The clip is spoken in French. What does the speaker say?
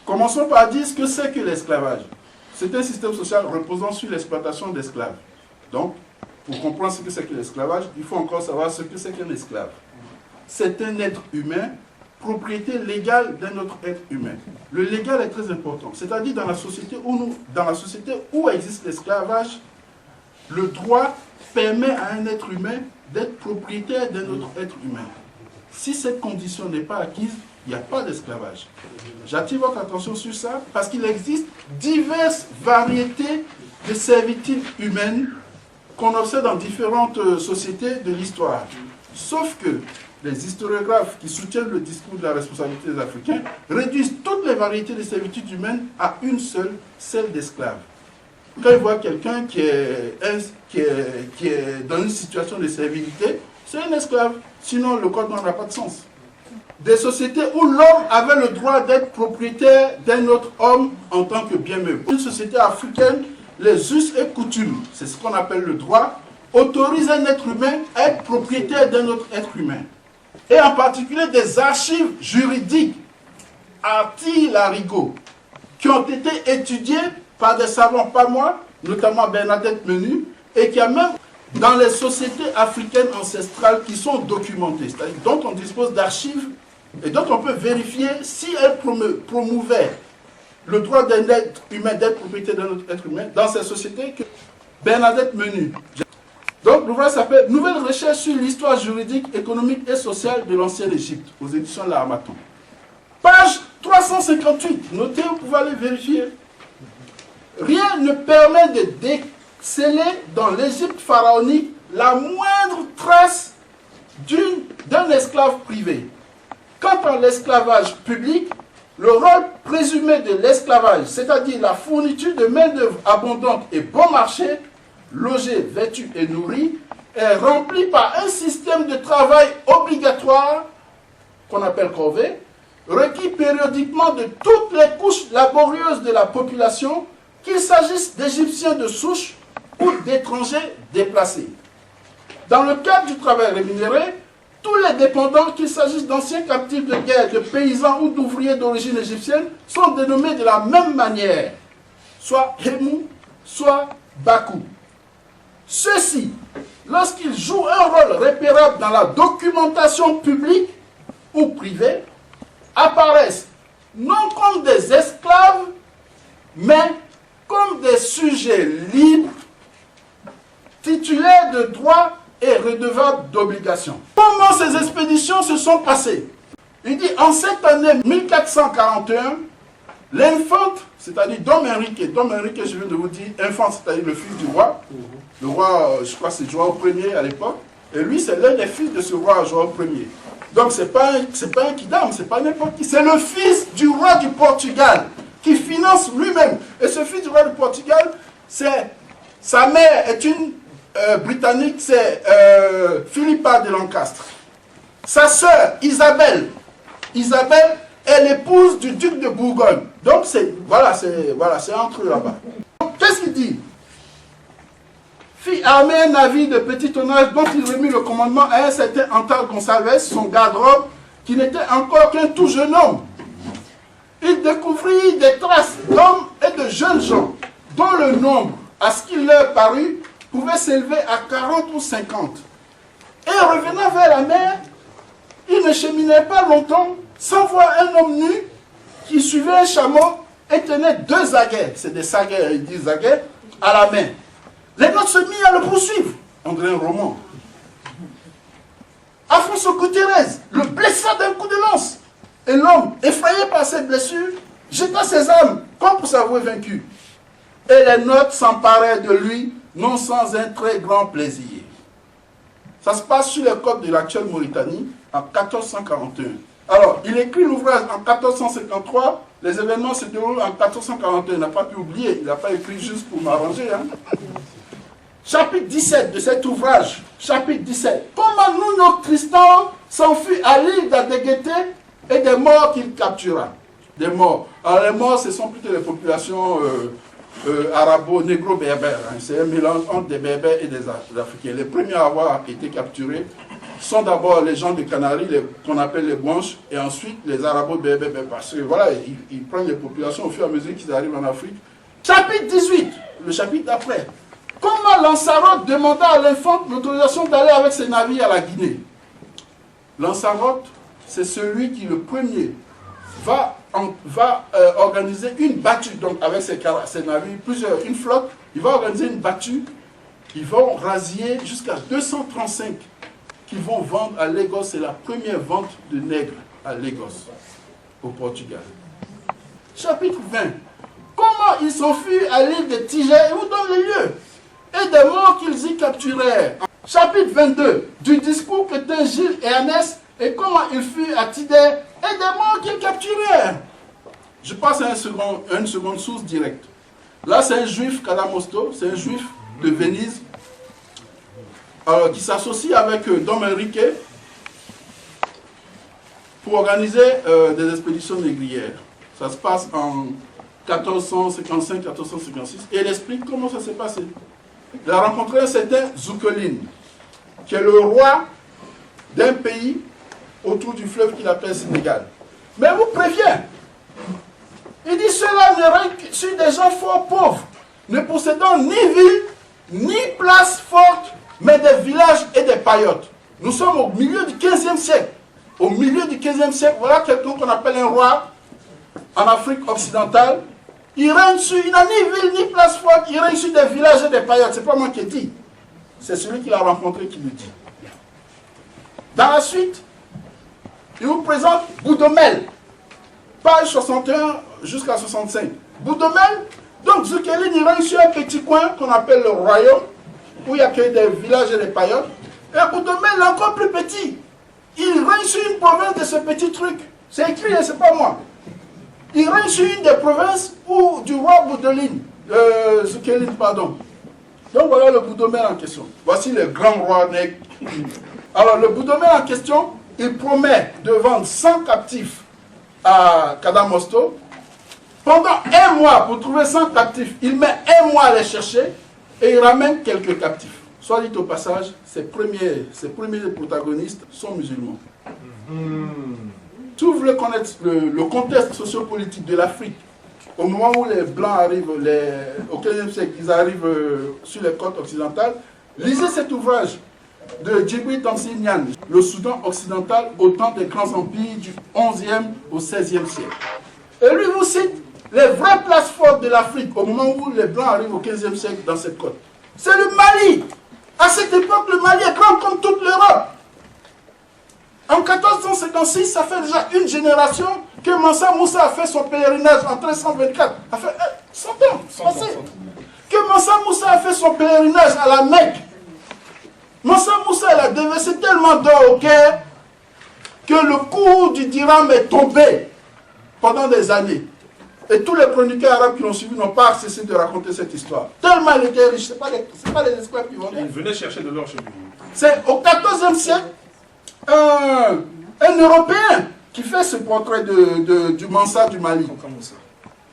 Commençons par dire ce que c'est que l'esclavage. C'est un système social reposant sur l'exploitation d'esclaves. Donc, pour comprendre ce que c'est que l'esclavage, il faut encore savoir ce que c'est qu'un esclave. C'est un être humain, propriété légale d'un autre être humain. Le légal est très important. C'est-à-dire dans la société où existe l'esclavage, le droit permet à un être humain d'être propriétaire d'un autre être humain. Si cette condition n'est pas acquise, il n'y a pas d'esclavage. J'attire votre attention sur ça parce qu'il existe diverses variétés de servitudes humaines qu'on observe dans différentes sociétés de l'histoire. Sauf que les historiographes qui soutiennent le discours de la responsabilité des Africains réduisent toutes les variétés de servitudes humaines à une seule, celle d'esclave. Quand ils voient quelqu'un qui est dans une situation de servilité, c'est un esclave. Sinon, le code n'aura pas de sens. Des sociétés où l'homme avait le droit d'être propriétaire d'un autre homme en tant que bien meuble. Une société africaine, les us et coutumes, c'est ce qu'on appelle le droit, autorise un être humain à être propriétaire d'un autre être humain. Et en particulier des archives juridiques arti-larigot qui ont été étudiées par des savants, pas moi, notamment Bernadette Menu, et qui a même dans les sociétés africaines ancestrales qui sont documentées, c'est-à-dire dont on dispose d'archives et dont on peut vérifier si elles promouvaient le droit d'un être humain d'être propriétaire d'un autre être humain dans ces sociétés que Bernadette Menu. Donc l'ouvrage s'appelle « Nouvelles recherches sur l'histoire juridique, économique et sociale de l'ancienne Égypte » aux éditions L'Harmattan. Page 358, notez, vous pouvez aller vérifier. Rien ne permet de déceler dans l'Égypte pharaonique la moindre trace d'un esclave privé. Quant à l'esclavage public, le rôle présumé de l'esclavage, c'est-à-dire la fourniture de main-d'œuvre abondante et bon marché, logé, vêtu et nourri, est rempli par un système de travail obligatoire, qu'on appelle corvée, requis périodiquement de toutes les couches laborieuses de la population, qu'il s'agisse d'Égyptiens de souche ou d'étrangers déplacés. Dans le cadre du travail rémunéré, tous les dépendants, qu'il s'agisse d'anciens captifs de guerre, de paysans ou d'ouvriers d'origine égyptienne, sont dénommés de la même manière, soit Hémou, soit Bakou. Ceux-ci, lorsqu'ils jouent un rôle repérable dans la documentation publique ou privée, apparaissent non comme des esclaves, mais comme des sujets libres, titulaires de droits et redevables d'obligations. Comment ces expéditions se sont passées? Il dit, en cette année 1441, l'infante, c'est-à-dire Dom Henrique, je viens de vous dire, infant, c'est-à-dire le fils du roi, le roi, je crois que c'est Joao Ier à l'époque, et lui c'est l'un des fils de ce roi Joao Ier. Donc c'est pas un kidam, c'est pas n'importe qui, c'est le fils du roi du Portugal, qui finance lui-même. Et ce fils du roi du Portugal, sa mère est une britannique, c'est Philippa de Lancastre. Sa sœur, Isabelle est l'épouse du duc de Bourgogne. Donc c'est entre eux là-bas. Qu'est-ce qu'il dit? Fit armer un navire de petit tonnage dont il remit le commandement à un certain Antal Gonçalves, son garde-robe, qui n'était encore qu'un tout jeune homme. Il découvrit des traces d'hommes et de jeunes gens, dont le nombre, à ce qu'il leur parut, pouvait s'élever à 40 ou 50. Et revenant vers la mer, il ne cheminait pas longtemps sans voir un homme nu qui suivait un chameau et tenait 2 aguets, c'est des saguets, ils disent aguets, à la main. Les nôtres se mirent à le poursuivre, on dirait un roman. Afonso Gutiérrez le blessa d'un coup de lance. Et l'homme, effrayé par ses blessures, jeta ses armes comme pour s'avouer vaincu. Et les nôtres s'emparèrent de lui, non sans un très grand plaisir. Ça se passe sur les côtes de l'actuelle Mauritanie en 1441. Alors, il écrit l'ouvrage en 1453, les événements se déroulent en 1441, il n'a pas pu oublier, il n'a pas écrit juste pour m'arranger. Chapitre 17 de cet ouvrage, chapitre 17. Comment Nuno Tristan s'enfuit à l'île d'Adéguété et des morts qu'il captura. Des morts. Alors les morts, ce sont plutôt les populations arabo-négro-berbères. C'est un mélange entre des berbères et des Africains. Les premiers à avoir été capturés sont d'abord les gens des Canaries, qu'on appelle les Guanches, et ensuite les Arabo-Berbères, parce que voilà, ils prennent les populations au fur et à mesure qu'ils arrivent en Afrique. Chapitre 18, le chapitre d'après. Comment Lanzarote demanda à l'infante l'autorisation d'aller avec ses navires à la Guinée? Lanzarote, c'est celui qui le premier va organiser une battue, donc avec ses navires, une flotte, il va organiser une battue, ils vont rasier jusqu'à 235 qu'ils vont vendre à Lagos. C'est la première vente de nègres à Lagos, au Portugal. Chapitre 20. Comment ils s'enfuient à l'île de Tiger et où donne le lieu, et des morts qu'ils y capturèrent. Chapitre 22. Du discours que tinrent Gilles et Ernest, et comment ils furent à Tider et des morts qu'ils capturèrent. Je passe à une seconde source directe. Là, c'est un juif, Cadamosto, c'est un juif de Venise, qui s'associe avec Dom Enrique pour organiser des expéditions négrières. Ça se passe en 1455-1456, et elle explique comment ça s'est passé. Il a rencontré un certain Zoukeline, qui est le roi d'un pays autour du fleuve qu'il appelle Sénégal. Mais vous prévient, il dit cela ne règne sur des gens fort pauvres, ne possédant ni ville, ni place forte, mais des villages et des paillotes. Nous sommes au milieu du 15e siècle. Au milieu du 15e siècle, voilà quelqu'un qu'on appelle un roi en Afrique occidentale. Il règne sur, il n'a ni ville ni place forte, il règne sur des villages et des paillotes. C'est pas moi qui ai dit. C'est celui qu'il a rencontré qui le dit. Dans la suite, il vous présente Boudomel, page 61 jusqu'à 65. Boudomel, donc Zoukeline, il règne sur un petit coin qu'on appelle le royaume, où il y a que des villages et des paillotes. Et Boudomel est encore plus petit. Il règne sur une province de ce petit truc. C'est écrit, c'est pas moi. Il règne sur une des provinces du roi Zoukeline, pardon. Donc voilà le Boudomel en question. Voici le grand roi nègre. Alors le Boudomel en question, il promet de vendre 100 captifs à Cadamosto. Pendant un mois, pour trouver 100 captifs, il met un mois à les chercher et il ramène quelques captifs. Soit dit au passage, ses premiers protagonistes sont musulmans. Si vous voulez connaître le contexte sociopolitique de l'Afrique, au moment où les Blancs arrivent, au 15e siècle, ils arrivent sur les côtes occidentales, lisez cet ouvrage de Djibril Tamsir Niane, le Soudan occidental au temps des grands empires du 11e au 16e siècle. Et lui vous cite les vraies places fortes de l'Afrique au moment où les Blancs arrivent au 15e siècle dans cette côte. C'est le Mali. À cette époque, le Mali est grand comme toute l'Europe. En 1456, ça fait déjà une génération que Mansa Moussa a fait son pèlerinage en 1324. Ça fait 100 ans, passé. Que Mansa Moussa a fait son pèlerinage à la Mecque. Mansa Moussa, il a déversé tellement d'or au Caire que le cours du dirham est tombé pendant des années. Et tous les chroniqueurs arabes qui l'ont suivi n'ont pas cessé de raconter cette histoire. Tellement il était riche, ce n'est pas les esclaves qui vendaient. Il venait chercher de l'or chez lui. C'est au XIVe siècle, un Européen qui fait ce portrait du Mansa du Mali.